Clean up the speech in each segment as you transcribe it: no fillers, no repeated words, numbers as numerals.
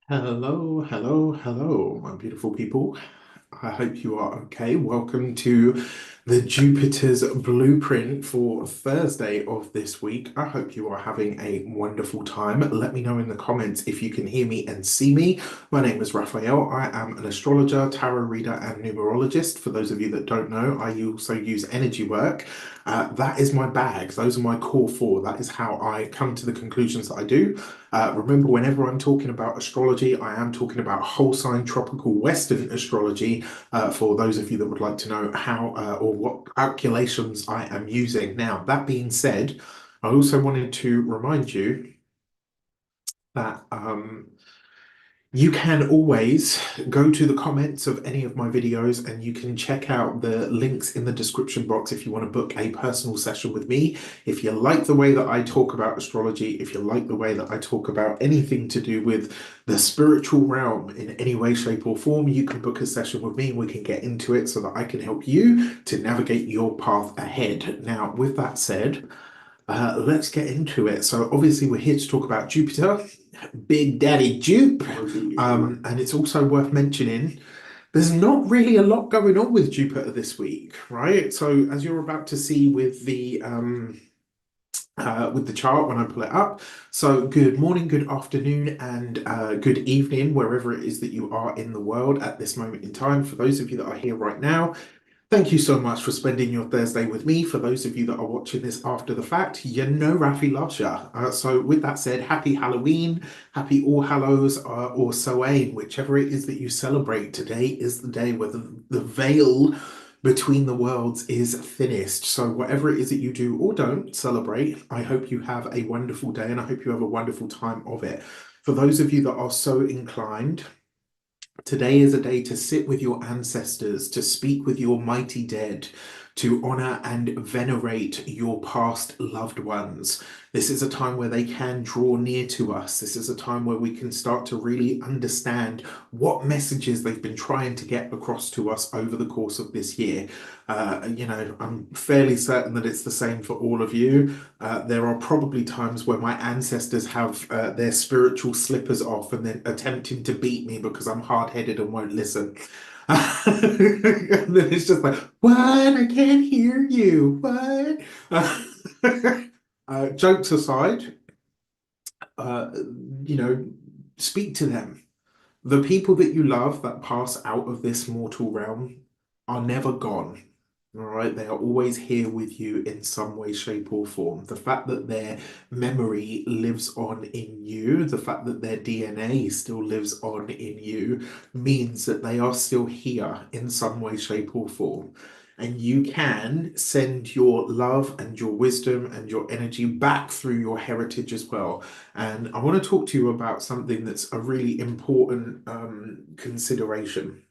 Hello, hello, hello, my beautiful people. I hope you are okay. Welcome to the Jupiter's blueprint for Thursday of this week. I hope you are having a wonderful time. Let me know in the comments if you can hear me and see me. My name is Raphael. I am an astrologer, tarot reader, and numerologist. For those of you that don't know, I also use energy work. That is my bag. Those are my core four. That is how I come to the conclusions that I do. Remember, whenever I'm talking about astrology, I am talking about whole sign tropical Western astrology for those of you that would like to know how or what calculations I am using. Now, that being said, I also wanted to remind you that you can always go to the comments of any of my videos and you can check out the links in the description box if you want to book a personal session with me. If you like the way that I talk about astrology, if you like the way that I talk about anything to do with the spiritual realm in any way, shape, or form, you can book a session with me and we can get into it so that I can help you to navigate your path ahead. Now, with that said, let's get into it. So obviously we're here to talk about Jupiter, Big Daddy Jupe. And it's also worth mentioning there's not really a lot going on with Jupiter this week, right? So as you're about to see with the chart when I pull it up. So good morning, good afternoon, and good evening, wherever it is that you are in the world at this moment in time. For those of you that are here right now, thank you so much for spending your Thursday with me. For those of you that are watching this after the fact, you know Rafi loves ya. So with that said, happy Halloween, happy All Hallows or Samhain, whichever it is that you celebrate. Today is the day where the veil between the worlds is thinnest. So whatever it is that you do or don't celebrate, I hope you have a wonderful day and I hope you have a wonderful time of it. For those of you that are so inclined, today is a day to sit with your ancestors, to speak with your mighty dead, to honor and venerate your past loved ones. This is a time where they can draw near to us. This is a time where we can start to really understand what messages they've been trying to get across to us over the course of this year. I'm fairly certain that it's the same for all of you. There are probably times where my ancestors have their spiritual slippers off and they're attempting to beat me because I'm hard-headed and won't listen. And then it's just like, what? I can't hear you. What? Jokes aside, uh, you know, speak to them. The people that you love that pass out of this mortal realm are never gone. All right, they are always here with you in some way, shape, or form. The fact that their memory lives on in you, the fact that their DNA still lives on in you, means that they are still here in some way, shape, or form. And you can send your love and your wisdom and your energy back through your heritage as well. And I want to talk to you about something that's a really important consideration.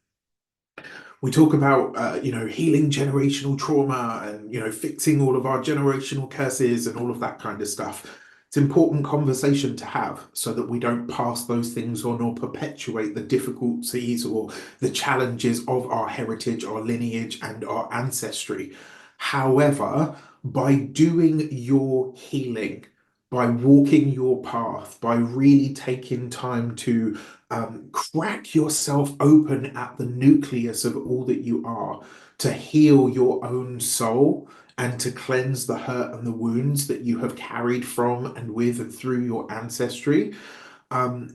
We talk about, healing generational trauma and, fixing all of our generational curses and all of that kind of stuff. It's an important conversation to have so that we don't pass those things on or perpetuate the difficulties or the challenges of our heritage, our lineage, and our ancestry. However, by doing your healing, by walking your path, by really taking time to crack yourself open at the nucleus of all that you are, to heal your own soul and to cleanse the hurt and the wounds that you have carried from and with and through your ancestry.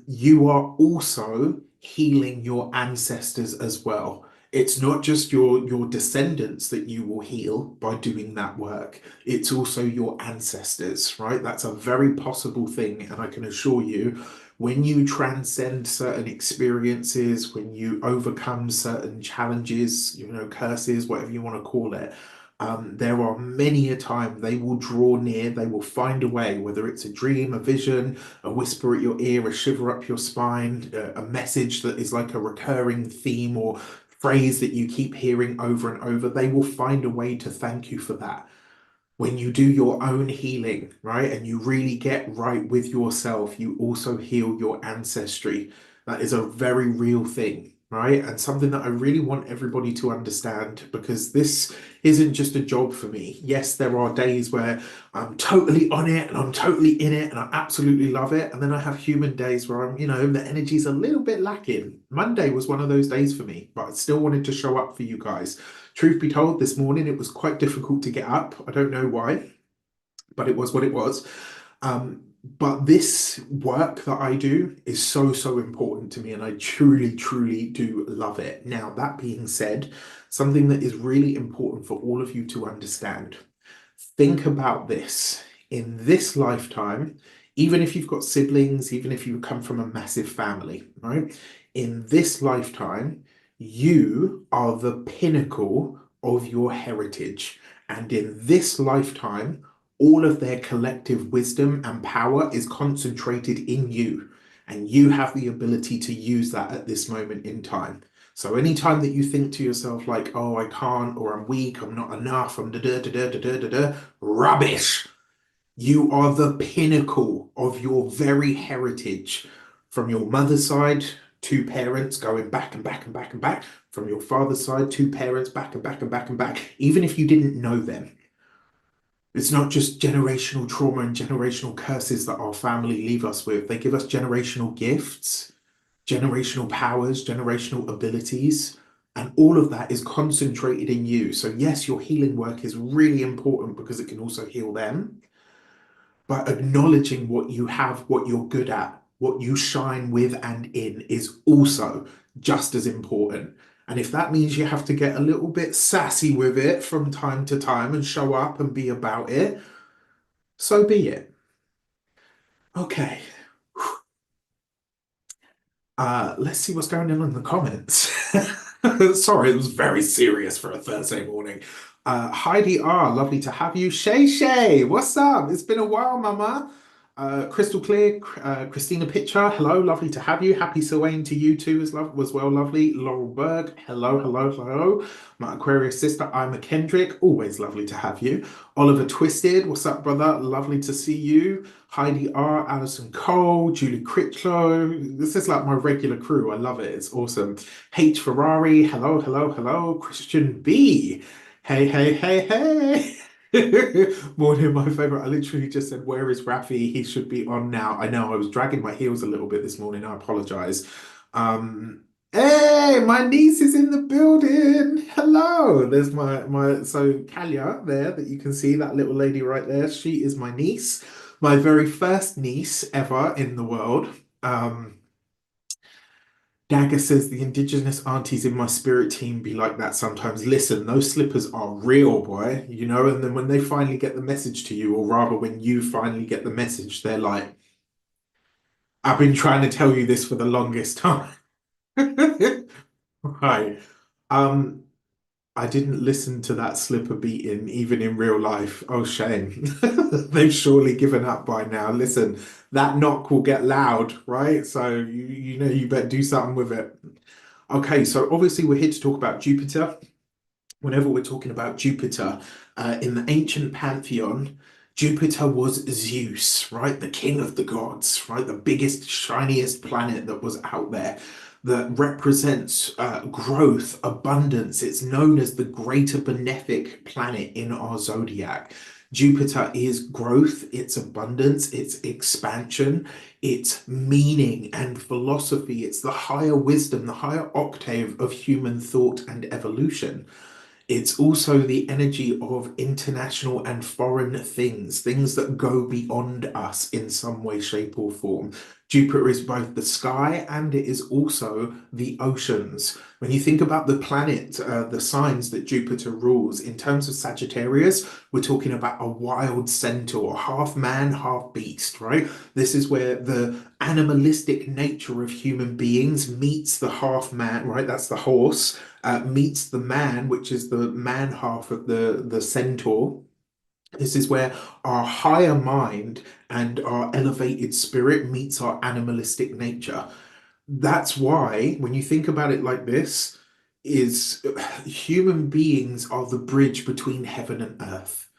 You are also healing your ancestors as well. It's not just your descendants that you will heal by doing that work. It's also your ancestors, right? That's a very possible thing, and I can assure you, when you transcend certain experiences, when you overcome certain challenges, curses, whatever you want to call it, there are many a time they will draw near, they will find a way, whether it's a dream, a vision, a whisper at your ear, a shiver up your spine, a message that is like a recurring theme or phrase that you keep hearing over and over. They will find a way to thank you for that. When you do your own healing, right, and you really get right with yourself, you also heal your ancestry. That is a very real thing. right? And something that I really want everybody to understand, because this isn't just a job for me. Yes, there are days where I'm totally on it and I'm totally in it and I absolutely love it. And then I have human days where the energy's a little bit lacking. Monday was one of those days for me, but I still wanted to show up for you guys. Truth be told, this morning it was quite difficult to get up. I don't know why, but it was what it was. But this work that I do is so, so important to me, and I truly, truly do love it. Now, that being said, something that is really important for all of you to understand, think about this. In this lifetime, even if you've got siblings, even if you come from a massive family, right? In this lifetime, you are the pinnacle of your heritage. And in this lifetime, all of their collective wisdom and power is concentrated in you. And you have the ability to use that at this moment in time. So anytime that you think to yourself like, oh, I can't, or I'm weak, I'm not enough, I'm da da da da da da da, rubbish. You are the pinnacle of your very heritage. From your mother's side, two parents going back and back and back and back. From your father's side, two parents back and back and back and back, even if you didn't know them. It's not just generational trauma and generational curses that our family leave us with. They give us generational gifts, generational powers, generational abilities, and all of that is concentrated in you. So, yes, your healing work is really important because it can also heal them, but acknowledging what you have, what you're good at, what you shine with and in is also just as important. And if that means you have to get a little bit sassy with it from time to time and show up and be about it, so be it. Okay. Let's see what's going on in the comments. Sorry, it was very serious for a Thursday morning. Heidi R, lovely to have you. Shay Shay, what's up? It's been a while, mama. Crystal Clear, Christina Pitcher, hello, lovely to have you. Happy Sylvain to you too was well, lovely. Laurel Berg, hello, hello, hello. My Aquarius sister, Ima Kendrick, always lovely to have you. Oliver Twisted, what's up, brother? Lovely to see you. Heidi R, Alison Cole, Julie Critchlow. This is like my regular crew. I love it. It's awesome. H Ferrari, hello, hello, hello. Christian B, hey, hey, hey, hey. Morning, my favorite. I literally just said, where is Rafi? He should be on now. I know I was dragging my heels a little bit this morning. I apologize. Hey, my niece is in the building. Hello. There's so Kalia there that you can see, that little lady right there. She is my niece, my very first niece ever in the world. Dagger says the indigenous aunties in my spirit team be like that sometimes. Listen, those slippers are real, boy, and then when they finally get the message to you, or rather when you finally get the message, they're like, I've been trying to tell you this for the longest time. Right. Um, I didn't listen to that slipper beating even in real life. Oh, shame. They've surely given up by now. Listen, that knock will get loud, right? So you better do something with it. Okay, so obviously we're here to talk about Jupiter. Whenever we're talking about Jupiter, in the ancient pantheon, Jupiter was Zeus, right? The king of the gods, right? The biggest, shiniest planet that was out there that represents growth, abundance. It's known as the greater benefic planet in our zodiac. Jupiter is growth, it's abundance, it's expansion, it's meaning and philosophy. It's the higher wisdom, the higher octave of human thought and evolution. It's also the energy of international and foreign things, things that go beyond us in some way, shape, or form. Jupiter is both the sky and it is also the oceans. When you think about the planet, the signs that Jupiter rules, in terms of Sagittarius, we're talking about a wild centaur, half man, half beast, right? This is where the animalistic nature of human beings meets the half man, right? That's the horse, meets the man, which is the man half of the centaur. This is where our higher mind and our elevated spirit meets our animalistic nature. That's why, when you think about it like this, is human beings are the bridge between heaven and earth.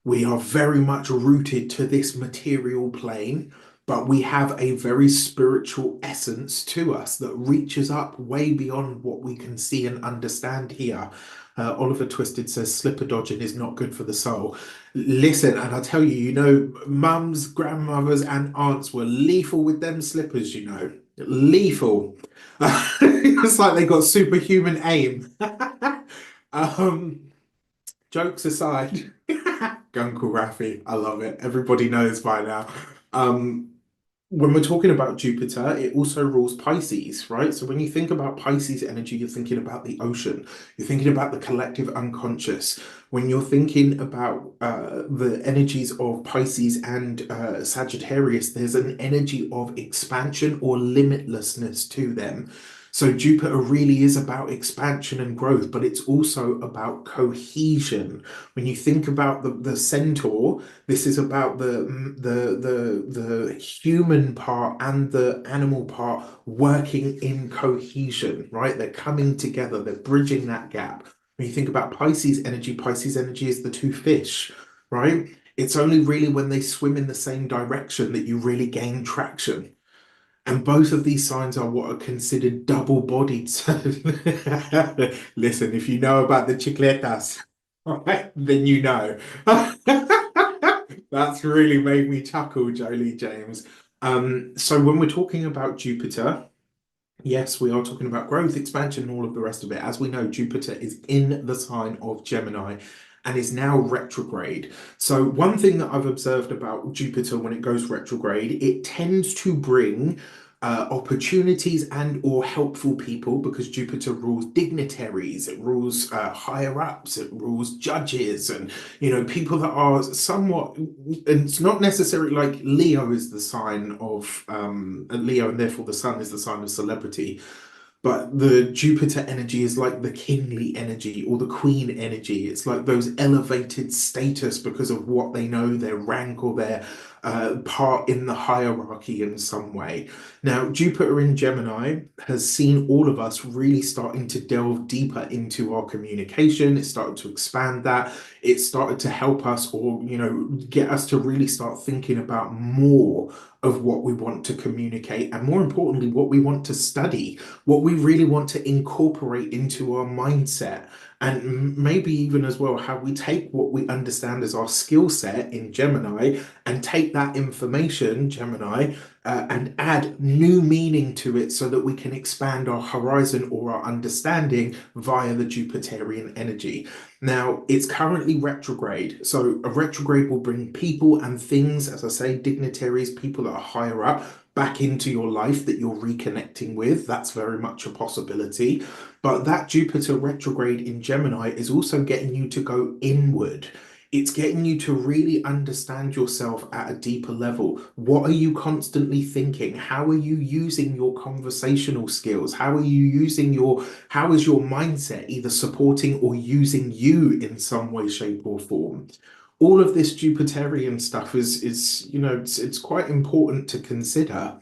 We are very much rooted to this material plane, but we have a very spiritual essence to us that reaches up way beyond what we can see and understand here. Oliver Twisted says slipper dodging is not good for the soul. Listen, and I tell you, mums, grandmothers, and aunts were lethal with them slippers, lethal. It's like they got superhuman aim. um, Jokes aside, Guncle Raffy, I love it. Everybody knows by now. Um, when we're talking about Jupiter, it also rules Pisces, right? So when you think about Pisces energy, you're thinking about the ocean, you're thinking about the collective unconscious. When you're thinking about the energies of Pisces and Sagittarius, there's an energy of expansion or limitlessness to them. So Jupiter really is about expansion and growth, but it's also about cohesion. When you think about the centaur, this is about the human part and the animal part working in cohesion, right? They're coming together, they're bridging that gap. When you think about Pisces energy is the two fish, right? It's only really when they swim in the same direction that you really gain traction. And both of these signs are what are considered double-bodied. So listen, if you know about the chicletas, right, then you know. That's really made me chuckle, Jolie James. So when we're talking about Jupiter, yes, we are talking about growth, expansion, and all of the rest of it. As we know, Jupiter is in the sign of Gemini and is now retrograde. So one thing that I've observed about Jupiter when it goes retrograde, it tends to bring opportunities and or helpful people because Jupiter rules dignitaries, it rules higher ups, it rules judges, and people that are somewhat. And it's not necessarily like Leo is the sign of Leo, and therefore the sun is the sign of celebrity. But the Jupiter energy is like the kingly energy or the queen energy. It's like those elevated status because of what they know, their rank or their part in the hierarchy in some way. Now, Jupiter in Gemini has seen all of us really starting to delve deeper into our communication. It started to expand that. It started to help us or, get us to really start thinking about more of what we want to communicate and more importantly, what we want to study, what we really want to incorporate into our mindset. And maybe even as well, how we take what we understand as our skill set in Gemini and take that information, Gemini, and add new meaning to it so that we can expand our horizon or our understanding via the Jupiterian energy. Now, it's currently retrograde. So a retrograde will bring people and things, as I say, dignitaries, people that are higher up, back into your life that you're reconnecting with. That's very much a possibility. But that Jupiter retrograde in Gemini is also getting you to go inward. It's getting you to really understand yourself at a deeper level. What are you constantly thinking? How are you using your conversational skills? How is your mindset either supporting or using you in some way, shape, or form? All of this Jupiterian stuff is it's quite important to consider.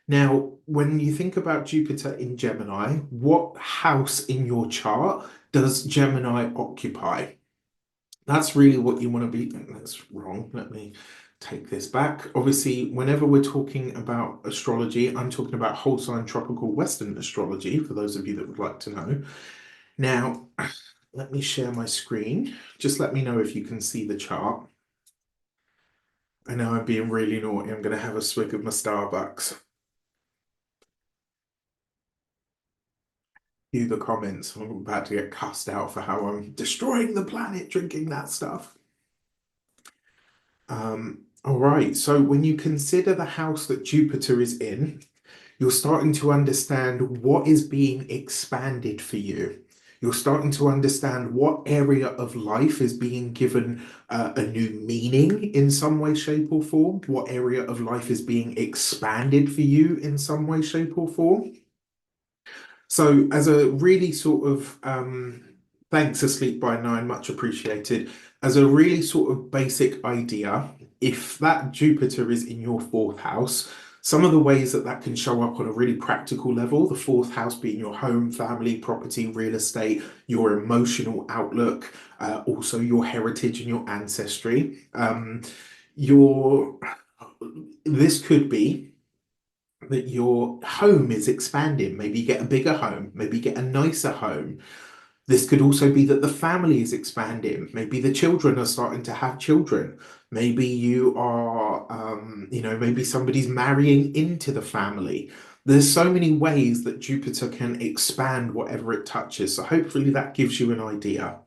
Now, when you think about Jupiter in Gemini, what house in your chart does Gemini occupy? That's really what you want to be. That's wrong. Let me take this back. Obviously, whenever we're talking about astrology, I'm talking about whole sign tropical Western astrology, for those of you that would like to know. Now, let me share my screen. Just let me know if you can see the chart. I know I'm being really naughty. I'm going to have a swig of my Starbucks. View the comments. I'm about to get cussed out for how I'm destroying the planet drinking that stuff. All right, so when you consider the house that Jupiter is in, you're starting to understand what is being expanded for you. You're starting to understand what area of life is being given a new meaning in some way, shape, or form. What area of life is being expanded for you in some way, shape, or form. So, as a really sort of thanks, Asleep by Nine, much appreciated. As a really sort of basic idea, if that Jupiter is in your fourth house, some of the ways that that can show up on a really practical level, the fourth house being your home, family, property, real estate, your emotional outlook, also your heritage and your ancestry. Your this could be that your home is expanding. Maybe you get a bigger home, maybe you get a nicer home. This could also be that the family is expanding. Maybe the children are starting to have children. Maybe you are, maybe somebody's marrying into the family. There's so many ways that Jupiter can expand whatever it touches. So hopefully that gives you an idea.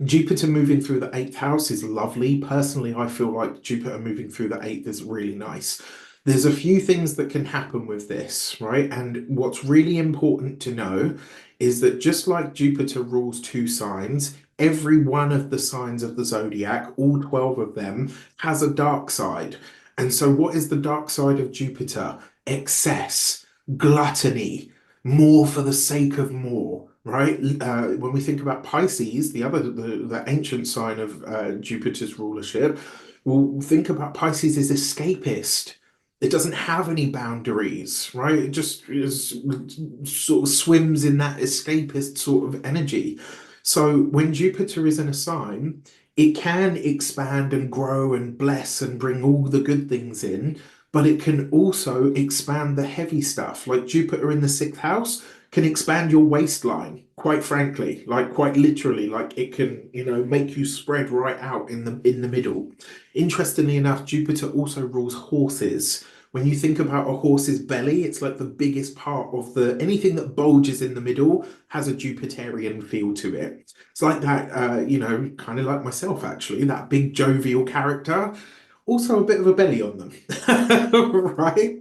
Jupiter moving through the eighth house is lovely. Personally, I feel like Jupiter moving through the eighth is really nice. There's a few things that can happen with this, right? And what's really important to know is that just like Jupiter rules two signs, every one of the signs of the zodiac, all 12 of them, has a dark side. And so, what is the dark side of Jupiter? Excess, gluttony, more for the sake of more, right? When we think about Pisces, the ancient sign of Jupiter's rulership, we'll think about Pisces as escapist. It doesn't have any boundaries, right? It just sort of swims in that escapist sort of energy. So when Jupiter is in a sign, it can expand and grow and bless and bring all the good things in, but it can also expand the heavy stuff. Like Jupiter in the sixth house can expand your waistline, quite frankly, like quite literally, like it can, make you spread right out in the middle. Interestingly enough, Jupiter also rules horses. When you think about a horse's belly, it's like the biggest part of anything that bulges in the middle has a Jupiterian feel to it. It's like that, kind of like myself, actually, that big jovial character, also a bit of a belly on them, right?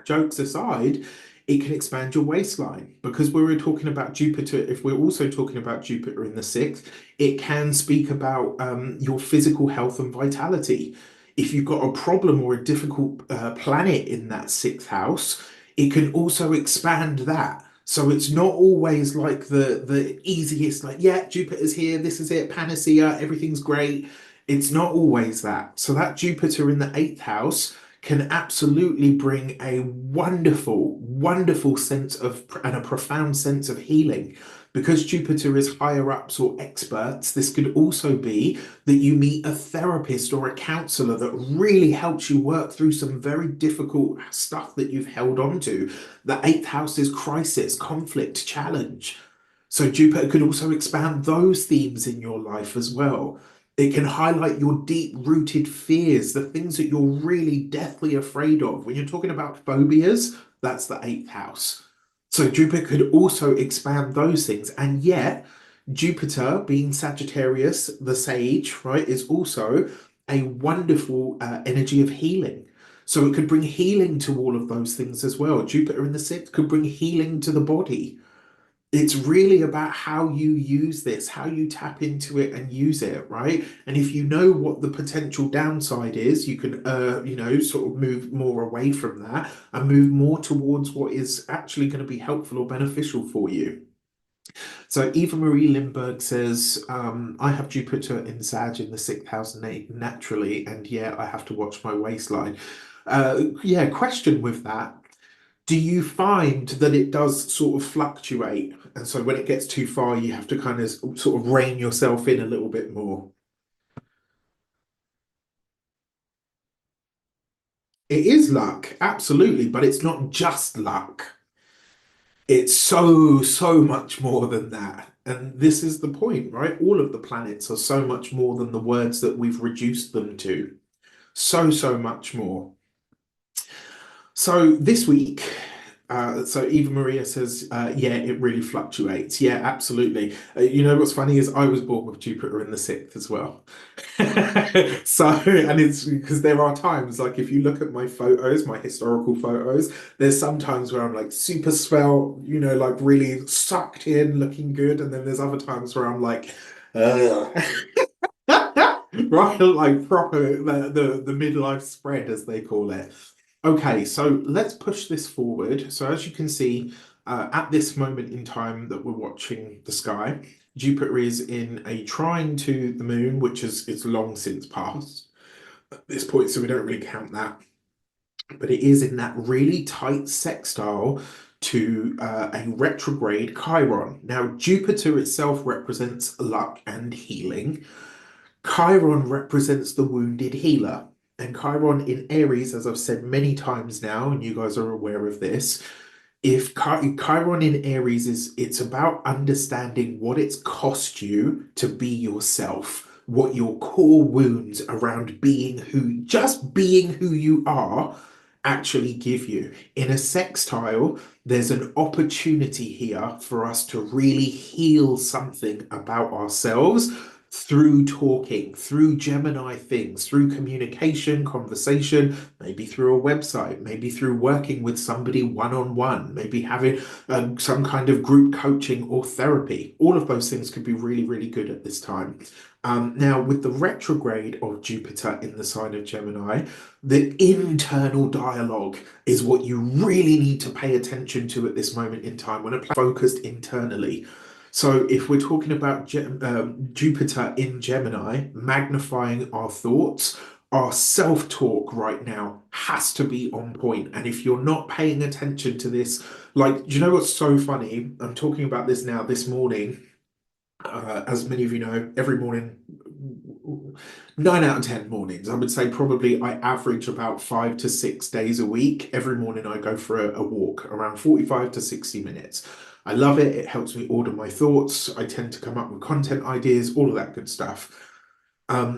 Jokes aside, it can expand your waistline because we were talking about Jupiter. If we're also talking about Jupiter in the sixth, it can speak about your physical health and vitality. If you've got a problem or a difficult planet in that sixth house, it can also expand that. So it's not always like the easiest, like, yeah, Jupiter's here, this is it, panacea, everything's great. It's not always that. So that Jupiter in the eighth house can absolutely bring a wonderful, wonderful sense of and a profound sense of healing. Because Jupiter is higher ups or experts, this could also be that you meet a therapist or a counselor that really helps you work through some very difficult stuff that you've held on to. The eighth house is crisis, conflict, challenge. So Jupiter could also expand those themes in your life as well. It can highlight your deep rooted fears, the things that you're really deathly afraid of. When you're talking about phobias, that's the eighth house. So Jupiter could also expand those things. And yet, Jupiter, being Sagittarius, the sage, right, is also a wonderful energy of healing. So it could bring healing to all of those things as well. Jupiter in the sixth could bring healing to the body. It's really about how you use this, how you tap into it and use it, right? And if you know what the potential downside is, you can, sort of move more away from that and move more towards what is actually going to be helpful or beneficial for you. So Eva Marie Lindbergh says, I have Jupiter in Sag in the sixth house naturally, and yeah, I have to watch my waistline. Yeah, question with that. Do you find that it does sort of fluctuate? And so when it gets too far, you have to kind of sort of rein yourself in a little bit more. It is luck, absolutely, but it's not just luck. It's so, so much more than that. And this is the point, right? All of the planets are so much more than the words that we've reduced them to. So, so much more. So this week, so Eva Maria says, yeah, it really fluctuates. Yeah, absolutely. You know what's funny is I was born with Jupiter in the sixth as well. So, and it's because there are times, like if you look at my photos, my historical photos, there's some times where I'm like super svelte, like really sucked in, looking good. And then there's other times where I'm like, ugh. Right, like proper the midlife spread as they call it. Okay, so let's push this forward. So as you can see, at this moment in time that we're watching the sky, Jupiter is in a trine to the moon, which is it's long since passed at this point, so we don't really count that. But it is in that really tight sextile to a retrograde Chiron. Now, Jupiter itself represents luck and healing. Chiron represents the wounded healer. And Chiron in Aries, as I've said many times now, and you guys are aware of this, if Chiron in Aries is it's about understanding what it's cost you to be yourself, what your core wounds around being who you are actually give you. In a sextile, there's an opportunity here for us to really heal something about ourselves through talking, through Gemini things, through communication, conversation, maybe through a website, maybe through working with somebody one-on-one, maybe having some kind of group coaching or therapy. All of those things could be really, really good at this time. Now, with the retrograde of Jupiter in the sign of Gemini, the internal dialogue is what you really need to pay attention to at this moment in time when it's focused internally. So, if we're talking about Jupiter in Gemini, magnifying our thoughts, our self-talk right now has to be on point. And if you're not paying attention to this, like, do you know what's so funny? I'm talking about this now this morning. As many of you know, every morning, 9 out of 10 mornings, I would say probably I average about 5 to 6 days a week. Every morning I go for a walk around 45 to 60 minutes. I love it. It helps me order my thoughts. I tend to come up with content ideas, all of that good stuff.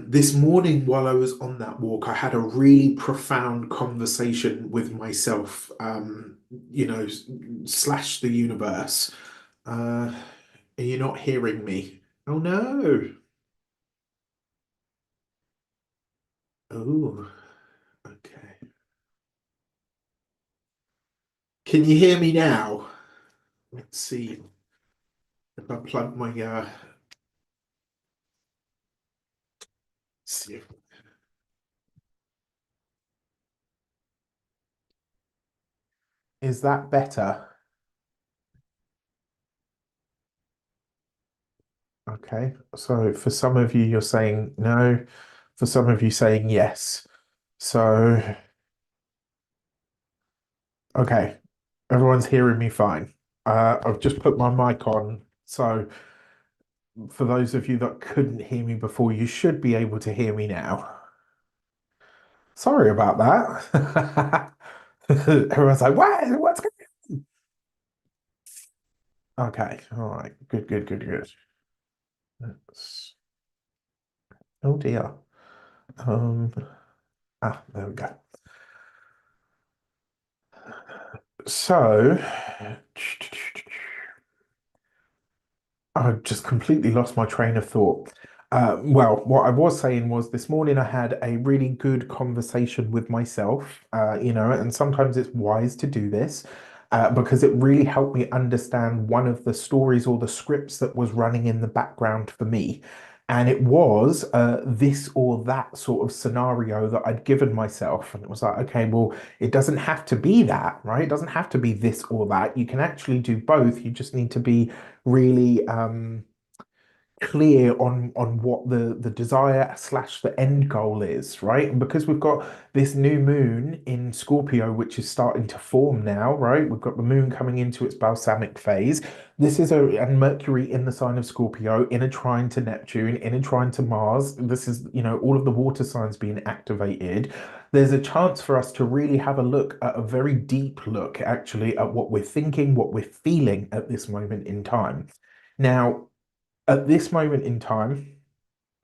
This morning, while I was on that walk, I had a really profound conversation with myself, slash the universe. Are you not hearing me? Oh no. Oh, okay. Can you hear me now? Let's see if I plug my see if, is that better? Okay. So for some of you, you're saying no. For some of you, saying yes. So, okay. Everyone's hearing me fine. I've just put my mic on. So for those of you that couldn't hear me before, you should be able to hear me now. Sorry about that. Everyone's like, what? What's going on? Okay. All right. Good, good, good, good. Oh dear. Um, there we go. So, I've just completely lost my train of thought. Well, what I was saying was this morning I had a really good conversation with myself, and sometimes it's wise to do this because it really helped me understand one of the stories or the scripts that was running in the background for me. And it was this or that sort of scenario that I'd given myself. And it was like, okay, well, it doesn't have to be that, right? It doesn't have to be this or that. You can actually do both. You just need to be really clear on what the desire slash the end goal is, right? And because we've got this new moon in Scorpio, which is starting to form now, right? We've got the moon coming into its balsamic phase. This is and Mercury in the sign of Scorpio, in a trine to Neptune, in a trine to Mars. This is, all of the water signs being activated. There's a chance for us to really have a look at a very deep look, actually, at what we're thinking, what we're feeling at this moment in time. Now, at this moment in time,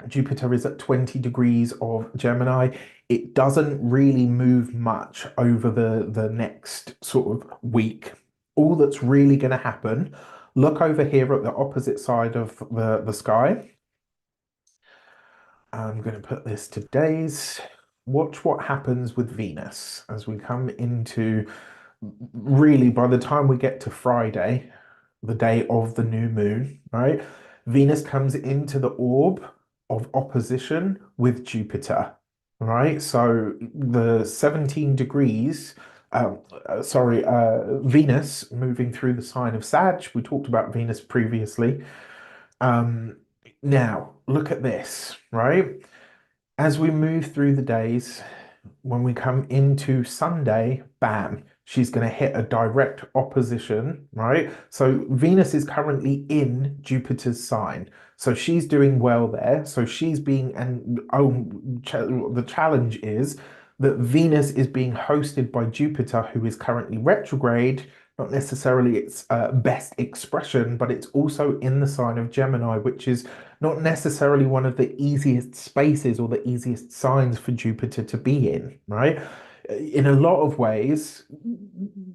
Jupiter is at 20 degrees of Gemini. It doesn't really move much over the next sort of week. All that's really going to happen, look over here at the opposite side of the sky. I'm going to put this to days. Watch what happens with Venus as we come into really by the time we get to Friday, the day of the new moon, right? Venus comes into the orb of opposition with Jupiter, right? So the 17 degrees, Venus moving through the sign of Sag. We talked about Venus previously. Um, Now, look at this, right? As we move through the days, when we come into Sunday, bam, she's going to hit a direct opposition, right? So Venus is currently in Jupiter's sign. So she's doing well there. So she's being, and oh, the challenge is that Venus is being hosted by Jupiter, who is currently retrograde, not necessarily its best expression, but it's also in the sign of Gemini, which is not necessarily one of the easiest spaces or the easiest signs for Jupiter to be in, right? In a lot of ways,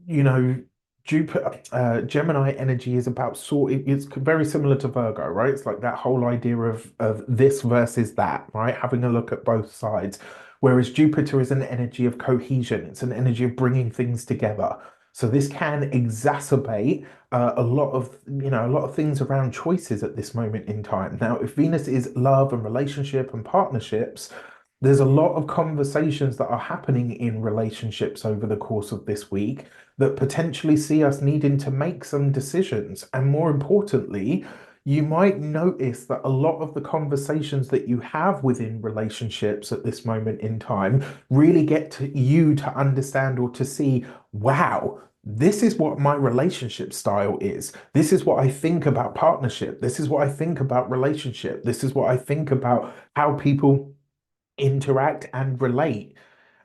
you know, Jupiter, Gemini energy is about it's very similar to Virgo, right? It's like that whole idea of this versus that, right? Having a look at both sides. Whereas Jupiter is an energy of cohesion, it's an energy of bringing things together. So this can exacerbate a lot of, a lot of things around choices at this moment in time. Now, if Venus is love and relationship and partnerships, there's a lot of conversations that are happening in relationships over the course of this week that potentially see us needing to make some decisions. And more importantly, you might notice that a lot of the conversations that you have within relationships at this moment in time really get to you to understand or to see, wow, this is what my relationship style is. This is what I think about partnership. This is what I think about relationship. This is what I think about how people interact and relate.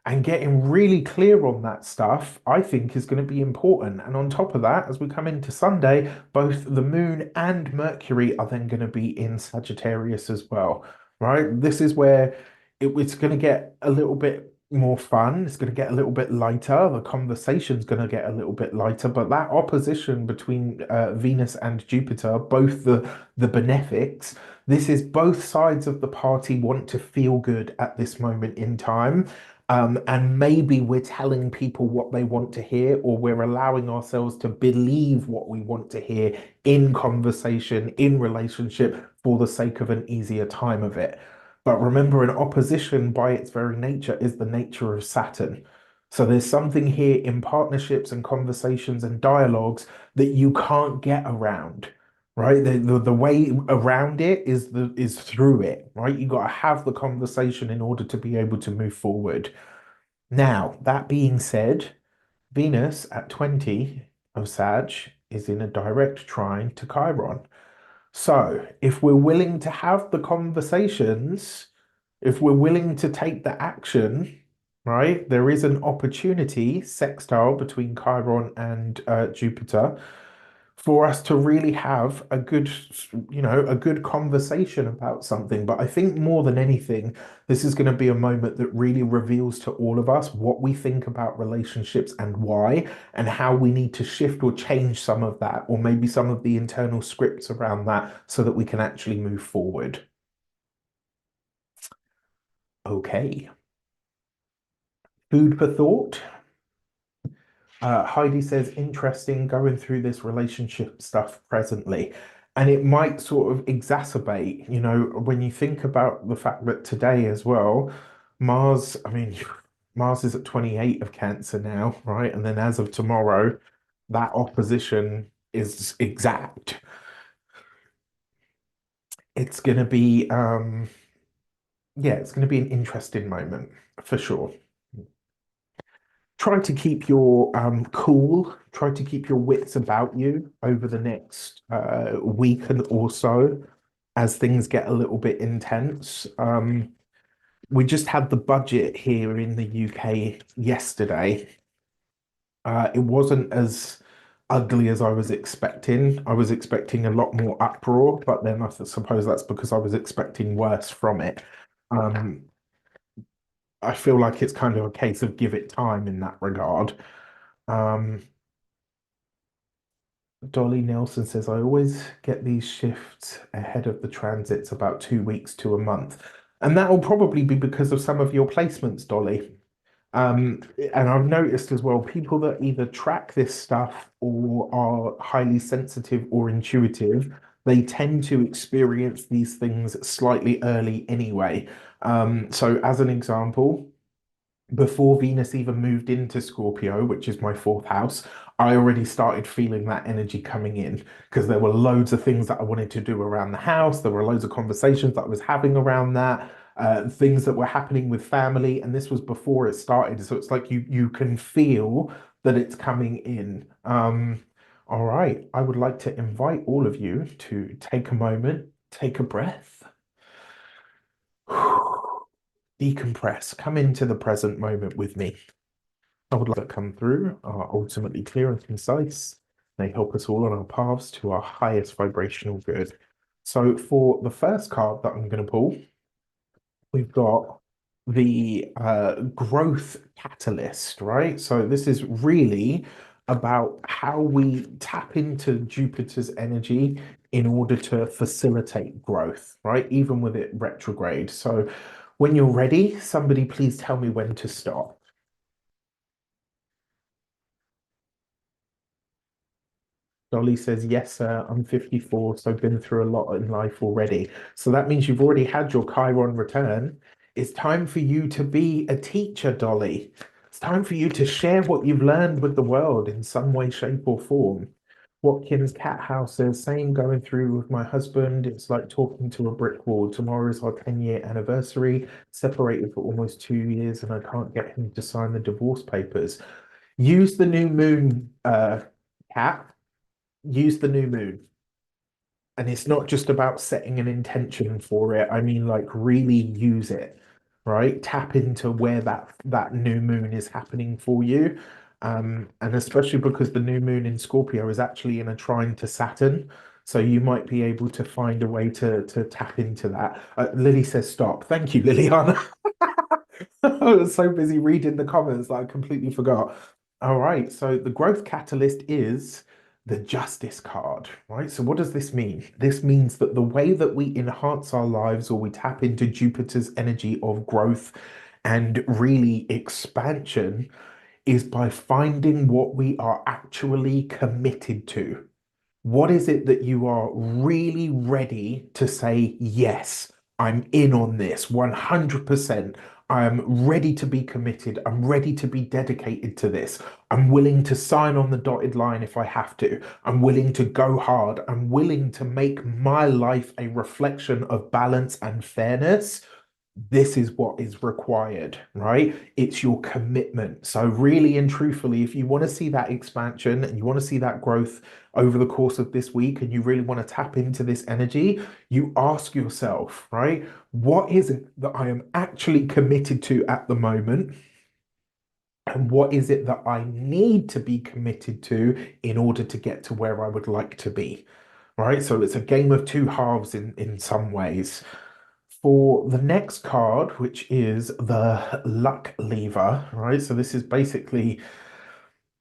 And getting really clear on that stuff, I think, is going to be important. And on top of that, as we come into Sunday, both the moon and Mercury are then going to be in Sagittarius as well, right? This is where it's going to get a little bit more fun. It's going to get a little bit lighter. The conversation's going to get a little bit lighter. But that opposition between Venus and Jupiter, both the benefics, this is both sides of the party want to feel good at this moment in time. And maybe we're telling people what they want to hear, or we're allowing ourselves to believe what we want to hear in conversation, in relationship, for the sake of an easier time of it. But remember, an opposition by its very nature is the nature of Saturn. So there's something here in partnerships and conversations and dialogues that you can't get around, right? The way around it is through it, right? You got to have the conversation in order to be able to move forward. Now, that being said, Venus at 20 of Sag is in a direct trine to Chiron. So, if we're willing to have the conversations, if we're willing to take the action, right, there is an opportunity sextile between Chiron and Jupiter for us to really have a good, a good conversation about something. But I think more than anything, this is going to be a moment that really reveals to all of us what we think about relationships and why, and how we need to shift or change some of that, or maybe some of the internal scripts around that so that we can actually move forward. Okay. Food for thought. Heidi says, interesting going through this relationship stuff presently. And it might sort of exacerbate, when you think about the fact that today as well, Mars, I mean, Mars is at 28 of Cancer now, right? And then as of tomorrow, that opposition is exact. It's going to be, yeah, it's going to be an interesting moment for sure. Try to keep your cool, try to keep your wits about you over the next week and or so as things get a little bit intense. We just had the budget here in the UK yesterday. It wasn't as ugly as I was expecting. I was expecting a lot more uproar, but then I suppose that's because I was expecting worse from it. Um, I feel like it's kind of a case of give it time in that regard. Um, Dolly Nelson says, I always get these shifts ahead of the transits about 2 weeks to a month. And that will probably be because of some of your placements, Dolly. And I've noticed as well, people that either track this stuff or are highly sensitive or intuitive, they tend to experience these things slightly early anyway. So as an example, before Venus even moved into Scorpio, which is my fourth house, I already started feeling that energy coming in because there were loads of things that I wanted to do around the house. There were loads of conversations that I was having around that, things that were happening with family, and this was before it started. So it's like you can feel that it's coming in. All right, I would like to invite all of you to take a moment, take a breath, decompress, come into the present moment with me. I would like to come through are ultimately clear and concise. They help us all on our paths to our highest vibrational good. So for the first card that I'm going to pull, we've got the growth catalyst, right? So this is really about how we tap into Jupiter's energy in order to facilitate growth, right? Even with it retrograde. So when you're ready, somebody please tell me when to stop. Dolly says, yes, sir, I'm 54, so I've been through a lot in life already. So that means you've already had your Chiron return. It's time for you to be a teacher, Dolly. It's time for you to share what you've learned with the world in some way, shape, or form. Watkins Cat House says, same going through with my husband. It's like talking to a brick wall. Tomorrow is our 10-year anniversary, separated for almost 2 years, and I can't get him to sign the divorce papers. Use the new moon, Cat, use the new moon. And it's not just about setting an intention for it. I mean, like really use it, right? Tap into where that new moon is happening for you. And especially because the new moon in Scorpio is actually in a trine to Saturn. So you might be able to find a way to tap into that. Lily says stop. Thank you, Liliana. I was so busy reading the comments that I completely forgot. All right, so the growth catalyst is the justice card, right? So what does this mean? This means that the way that we enhance our lives or we tap into Jupiter's energy of growth and really expansion is by finding what we are actually committed to. What is it that you are really ready to say, yes, I'm in on this 100%. I'm ready to be committed. I'm ready to be dedicated to this. I'm willing to sign on the dotted line if I have to. I'm willing to go hard. I'm willing to make my life a reflection of balance and fairness. This is what is required, right? It's your commitment. So, really and truthfully, if you want to see that expansion and you want to see that growth over the course of this week, and you really want to tap into this energy, you ask yourself, right? What is it that I am actually committed to at the moment? And what is it that I need to be committed to in order to get to where I would like to be? Right. So it's a game of two halves in some ways. For the next card, which is the luck lever, right? So this is basically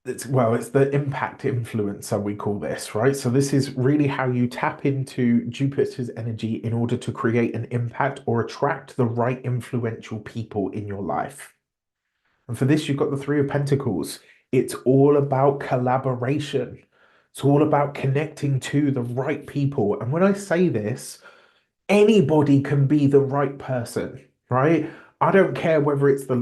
it's the impact influencer we call this, right? So this is really how you tap into Jupiter's energy in order to create an impact or attract the right influential people in your life. And for this, you've got the Three of Pentacles. It's all about collaboration. It's all about connecting to the right people. And when I say this, anybody can be the right person, right? I don't care whether it's the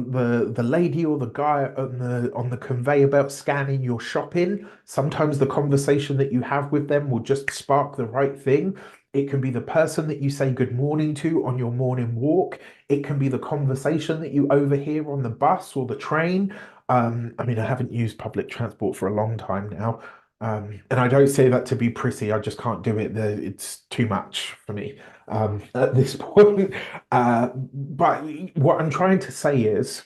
lady or the guy on the conveyor belt scanning your shopping. Sometimes the conversation that you have with them will just spark the right thing. It can be the person that you say good morning to on your morning walk. It can be the conversation that you overhear on the bus or the train. I mean, I haven't used public transport for a long time now. And I don't say that to be prissy. I just can't do it. It's too much for me at this point. But what I'm trying to say is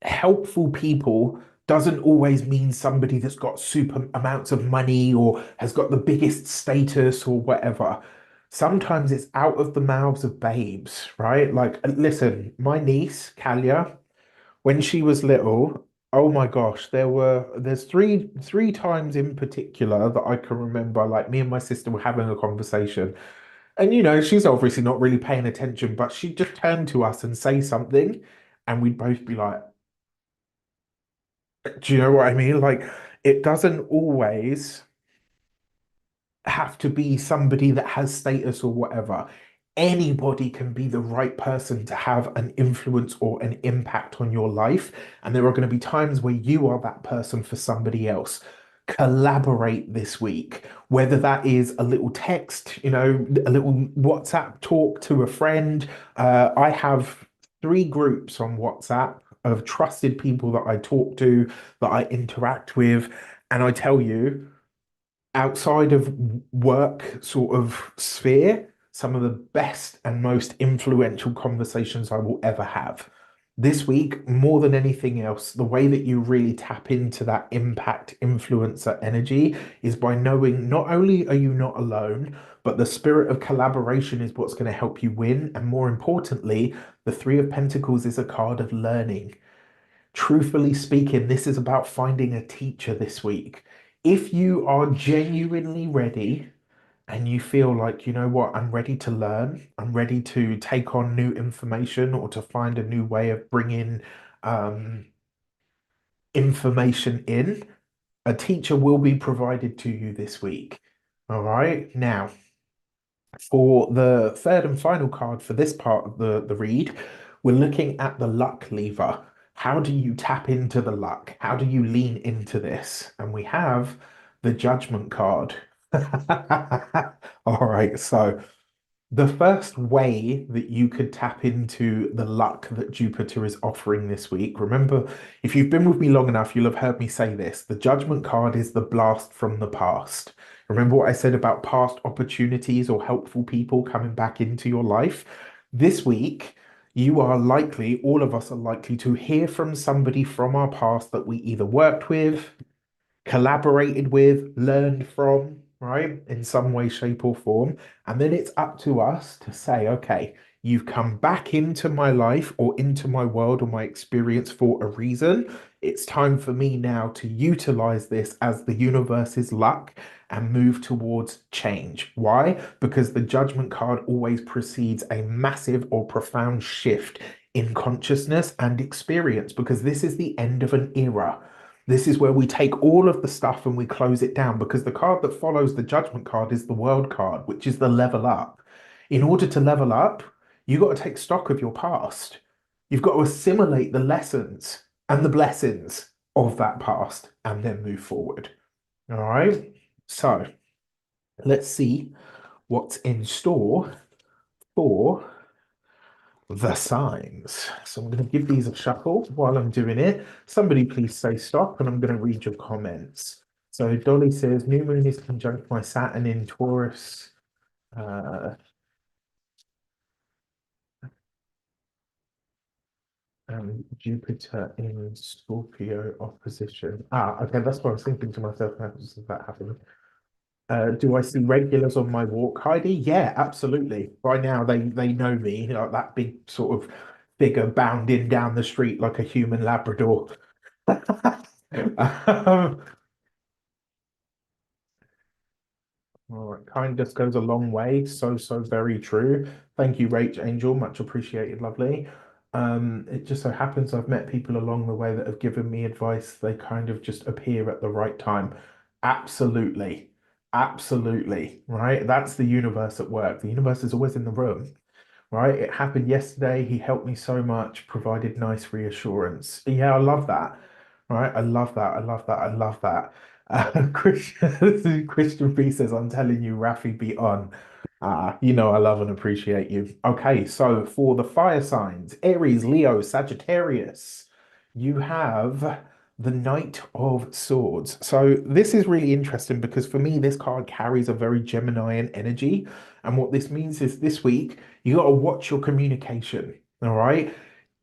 helpful people doesn't always mean somebody that's got super amounts of money or has got the biggest status or whatever. Sometimes it's out of the mouths of babes, right? Like, listen, my niece, Kalia, when she was little, oh my gosh, there's three times in particular that I can remember, like me and my sister were having a conversation. And she's obviously not really paying attention, but she'd just turn to us and say something, and we'd both be like, do you know what I mean? Like, it doesn't always have to be somebody that has status or whatever. Anybody can be the right person to have an influence or an impact on your life. And there are going to be times where you are that person for somebody else. Collaborate this week, whether that is a little text, a little WhatsApp talk to a friend. I have three groups on WhatsApp. of trusted people that I talk to, that I interact with. And I tell you, outside of work sort of sphere, some of the best and most influential conversations I will ever have. This week, more than anything else, the way that you really tap into that impact influencer energy is by knowing not only are you not alone, but the spirit of collaboration is what's going to help you win. And more importantly, the Three of Pentacles is a card of learning. Truthfully speaking, this is about finding a teacher this week. If you are genuinely ready and you feel like, you know what, I'm ready to learn, I'm ready to take on new information or to find a new way of bringing um, information in, a teacher will be provided to you this week. All right. Now, for the third and final card for this part of the read, we're looking at the luck lever. How do you tap into the luck? How do you lean into this? And we have the judgment card. All right, so the first way that you could tap into the luck that Jupiter is offering this week, remember, if you've been with me long enough, you'll have heard me say this. The Judgment card is the blast from the past. Remember what I said about past opportunities or helpful people coming back into your life? This week, you are likely, all of us are likely to hear from somebody from our past that we either worked with, collaborated with, learned from, right, in some way, shape, or form. And then it's up to us to say, okay, you've come back into my life or into my world or my experience for a reason. It's time for me now to utilize this as the universe's luck and move towards change. Why? Because the judgment card always precedes a massive or profound shift in consciousness and experience, because this is the end of an era. This is where we take all of the stuff and we close it down, because the card that follows the judgment card is the world card, which is the level up. In order to level up, you got to take stock of your past. You've got to assimilate the lessons and the blessings of that past and then move forward. All right. So let's see what's in store for the signs. So I'm going to give these a shuffle while I'm doing it. Somebody please say stop, and I'm going to read your comments. So Dolly says, New Moon is conjunct my Saturn in Taurus. Jupiter in Scorpio opposition. Ah, okay, that's what I was thinking to myself. How does that happen? Do I see regulars on my walk, Heidi? Yeah, absolutely. By now they know me, like that big sort of figure bounding down the street like a human Labrador. Um, all right, kindness goes a long way. So, so very true. Thank you, Rach Angel. Much appreciated, lovely. It just so happens I've met people along the way that have given me advice. They kind of just appear at the right time. Absolutely. Absolutely. Right? That's the universe at work. The universe is always in the room, right? It happened yesterday. He helped me so much, provided nice reassurance. Yeah, I love that. Right? I love that. I love that. I love that. Christian B says, I'm telling you, Rafi, be on. You know, I love and appreciate you. Okay, so for the fire signs, Aries, Leo, Sagittarius, you have the Knight of Swords. So this is really interesting because for me, this card carries a very Geminian energy. And what this means is this week, you got to watch your communication. All right.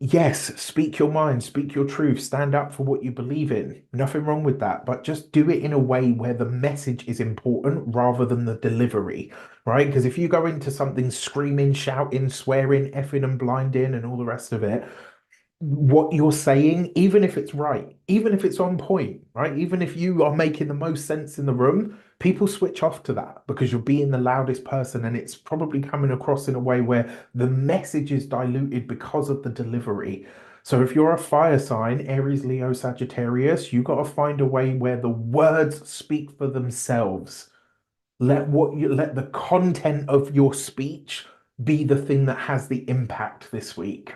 Yes, speak your mind, speak your truth, stand up for what you believe in. Nothing wrong with that, but just do it in a way where the message is important rather than the delivery, right? Because if you go into something screaming, shouting, swearing, effing and blinding and all the rest of it, what you're saying, even if it's right, even if it's on point, right? Even if you are making the most sense in the room, people switch off to that because you're being the loudest person and it's probably coming across in a way where the message is diluted because of the delivery. So if you're a fire sign, Aries, Leo, Sagittarius, you got to find a way where the words speak for themselves. Let the content of your speech be the thing that has the impact this week.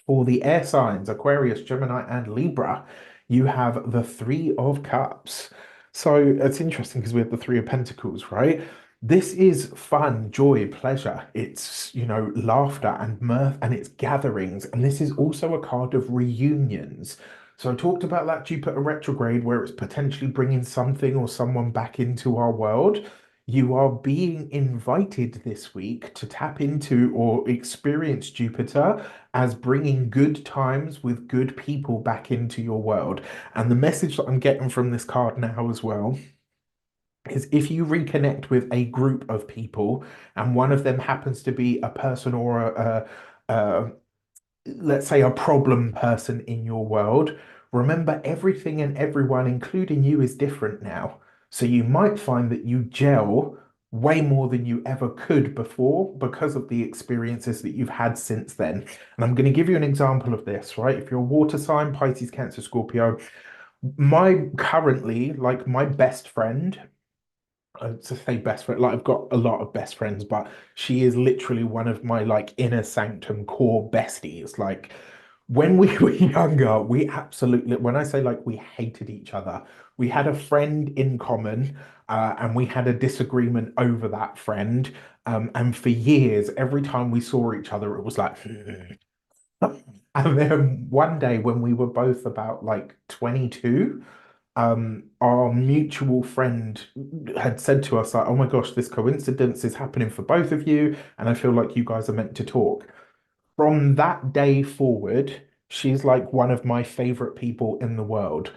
For the air signs, Aquarius, Gemini, and Libra, you have the Three of Cups. So it's interesting because we have the Three of Pentacles, right? This is fun, joy, pleasure. It's, laughter and mirth and it's gatherings. And this is also a card of reunions. So I talked about that Jupiter retrograde where it's potentially bringing something or someone back into our world. You are being invited this week to tap into or experience Jupiter as bringing good times with good people back into your world. And the message that I'm getting from this card now as well is if you reconnect with a group of people and one of them happens to be a person or a let's say a problem person in your world, remember everything and everyone, including you, is different now. So you might find that you gel way more than you ever could before because of the experiences that you've had since then. And I'm going to give you an example of this, right? If you're a water sign, Pisces, Cancer, Scorpio, my currently, like my best friend, to say best friend, like I've got a lot of best friends, but she is literally one of my like inner sanctum core besties. Like when we were younger, we absolutely, when I say like we hated each other, we had a friend in common, and we had a disagreement over that friend. And for years, every time we saw each other, it was like, and then one day when we were both about like 22, our mutual friend had said to us like, "Oh my gosh, this coincidence is happening for both of you, and I feel like you guys are meant to talk." From that day forward, she's like one of my favorite people in the world.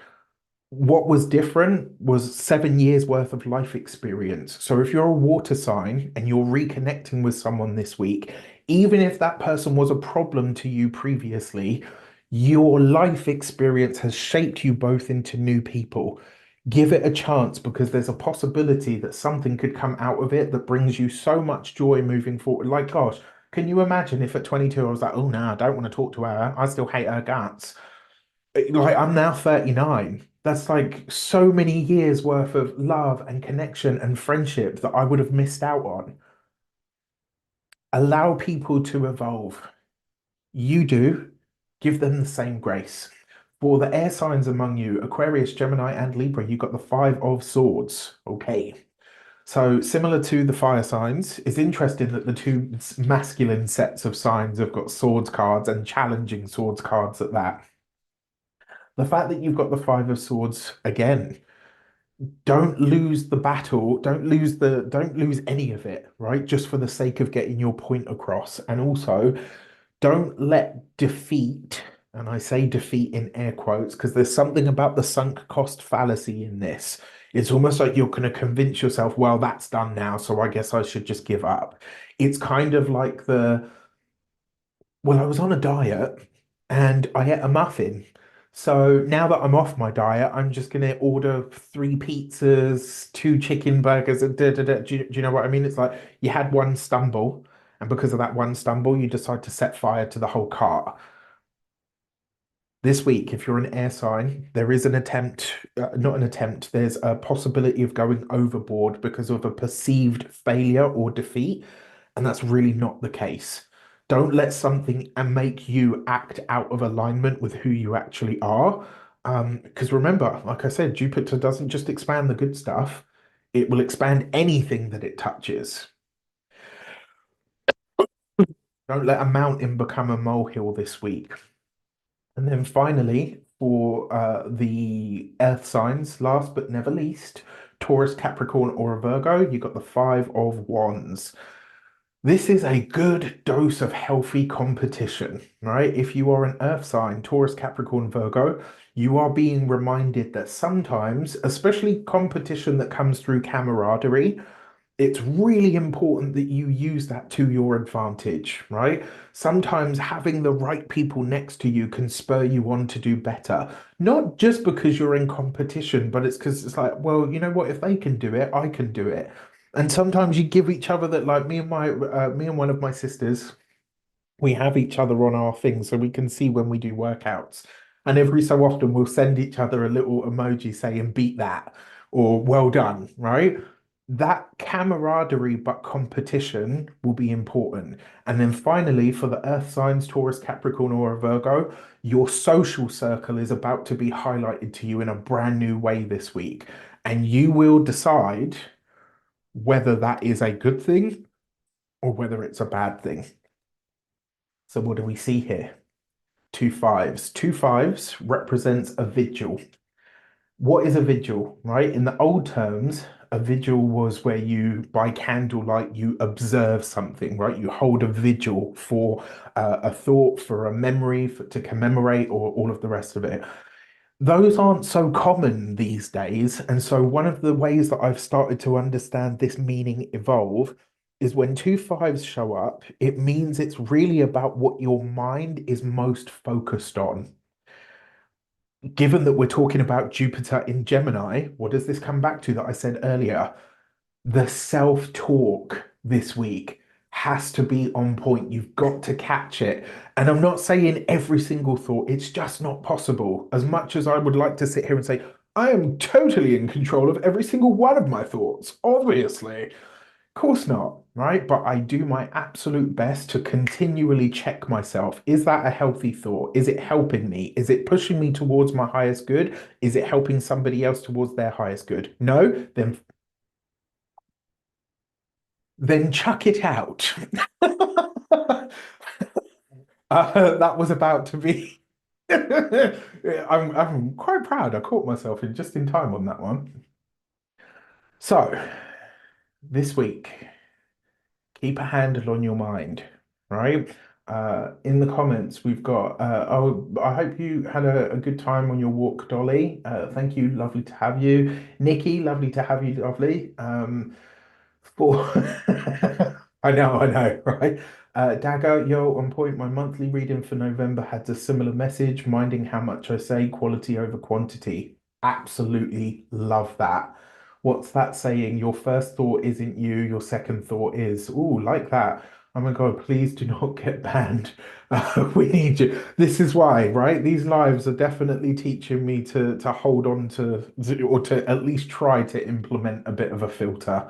What was different was 7 years worth of life experience. So if you're a water sign and you're reconnecting with someone this week, even if that person was a problem to you previously, your life experience has shaped you both into new people. Give it a chance because there's a possibility that something could come out of it that brings you so much joy moving forward. Like, gosh, can you imagine if at 22 I was like, oh no, I don't want to talk to her. I still hate her guts. Like I'm now 39. That's like so many years worth of love and connection and friendship that I would have missed out on. Allow people to evolve. You do. Give them the same grace. For the air signs among you, Aquarius, Gemini, and Libra, you got the Five of Swords. Okay. So similar to the fire signs, it's interesting that the two masculine sets of signs have got swords cards and challenging swords cards at that. The fact that you've got the Five of Swords again, don't lose the battle, don't lose any of it, right? Just for the sake of getting your point across. And also, don't let defeat, and I say defeat in air quotes, because there's something about the sunk cost fallacy in this. It's almost like you're going to convince yourself, well, that's done now, so I guess I should just give up. It's kind of like well, I was on a diet and I ate a muffin. So now that I'm off my diet, I'm just going to order three pizzas, two chicken burgers, and da, da, da. Do you know what I mean? It's like you had one stumble, and because of that one stumble, you decide to set fire to the whole cart. This week, if you're an air sign, there is an attempt, not an attempt, there's a possibility of going overboard because of a perceived failure or defeat. And that's really not the case. Don't let something and make you act out of alignment with who you actually are. Because remember, like I said, Jupiter doesn't just expand the good stuff, it will expand anything that it touches. Don't let a mountain become a molehill this week. And then finally, for the earth signs, last but never least, Taurus, Capricorn, or a Virgo, you got the Five of Wands. This is a good dose of healthy competition, right? If you are an earth sign, Taurus, Capricorn, Virgo, you are being reminded that sometimes, especially competition that comes through camaraderie, it's really important that you use that to your advantage, right? Sometimes having the right people next to you can spur you on to do better. Not just because you're in competition, but it's because it's like, well, you know what? If they can do it, I can do it. And sometimes you give each other that, like me and one of my sisters, we have each other on our things so we can see when we do workouts. And every so often we'll send each other a little emoji saying beat that or well done, right? That camaraderie but competition will be important. And then finally, for the earth signs, Taurus, Capricorn, or a Virgo, your social circle is about to be highlighted to you in a brand new way this week. And you will decide whether that is a good thing or whether it's a bad thing. So what do we see here? Two fives. Two fives represents a vigil. What is a vigil, right? In the old terms, a vigil was where you, by candlelight, you observe something, right? You hold a vigil for a thought, for a memory, to commemorate, or all of the rest of it. Those aren't so common these days. And so, one of the ways that I've started to understand this meaning evolve is when two fives show up, it means it's really about what your mind is most focused on. Given that we're talking about Jupiter in Gemini, what does this come back to that I said earlier? The self-talk this week has to be on point. You've got to catch it. And I'm not saying every single thought, it's just not possible. As much as I would like to sit here and say, I am totally in control of every single one of my thoughts, obviously course not, right? But I do my absolute best to continually check myself. Is that a healthy thought? Is it helping me? Is it pushing me towards my highest good? Is it helping somebody else towards their highest good? No, then chuck it out. That was about to be. I'm quite proud. I caught myself in just in time on that one. So this week, keep a handle on your mind, right? In the comments, we've got, oh, I hope you had a good time on your walk, Dolly. Thank you, lovely to have you. Nikki, lovely to have you, lovely. For I know, right? Dagger, yo, on point. My monthly reading for November had a similar message, minding how much I say, quality over quantity. Absolutely love that. What's that saying? Your first thought isn't you, your second thought is. Ooh, like that. Oh my God, please do not get banned. We need you. This is why, right? These lives are definitely teaching me to hold on to, or to at least try to implement a bit of a filter.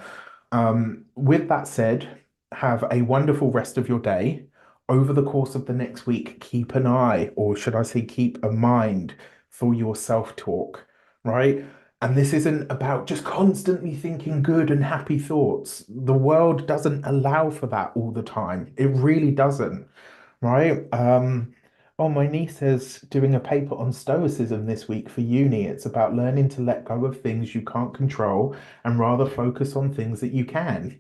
With that said, have a wonderful rest of your day. Over the course of the next week, keep an eye, or should I say, keep a mind for your self-talk, right? And this isn't about just constantly thinking good and happy thoughts. The world doesn't allow for that all the time. It really doesn't, right? Oh, my niece is doing a paper on Stoicism this week for uni. It's about learning to let go of things you can't control and rather focus on things that you can.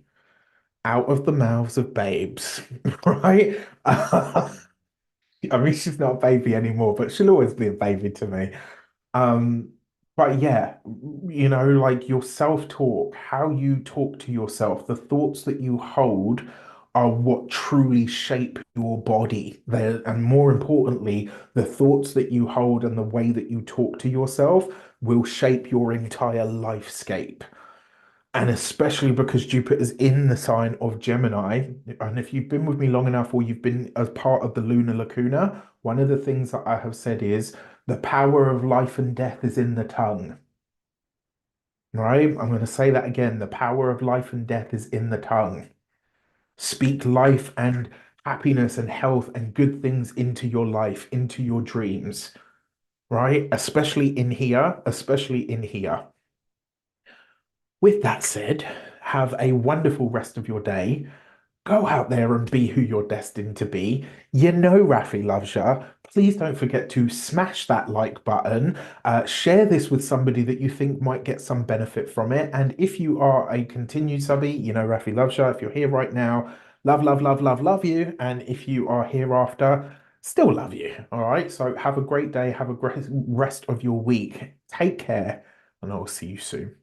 Out of the mouths of babes, right? I mean, she's not a baby anymore, but she'll always be a baby to me. Um, but yeah, like your self-talk, how you talk to yourself, the thoughts that you hold are what truly shape your body. And more importantly, the thoughts that you hold and the way that you talk to yourself will shape your entire lifescape. And especially because Jupiter's in the sign of Gemini, and if you've been with me long enough or you've been as part of the lunar lacuna, one of the things that I have said is the power of life and death is in the tongue, right? I'm going to say that again. The power of life and death is in the tongue. Speak life and happiness and health and good things into your life, into your dreams, right? Especially in here, especially in here. With that said, have a wonderful rest of your day. Go out there and be who you're destined to be. You know Rafi loves you. Please don't forget to smash that like button. Share this with somebody that you think might get some benefit from it. And if you are a continued subby, you know Rafi loves you. If you're here right now, love, love, love, love, love you. And if you are hereafter, still love you. All right. So have a great day. Have a great rest of your week. Take care, and I'll see you soon.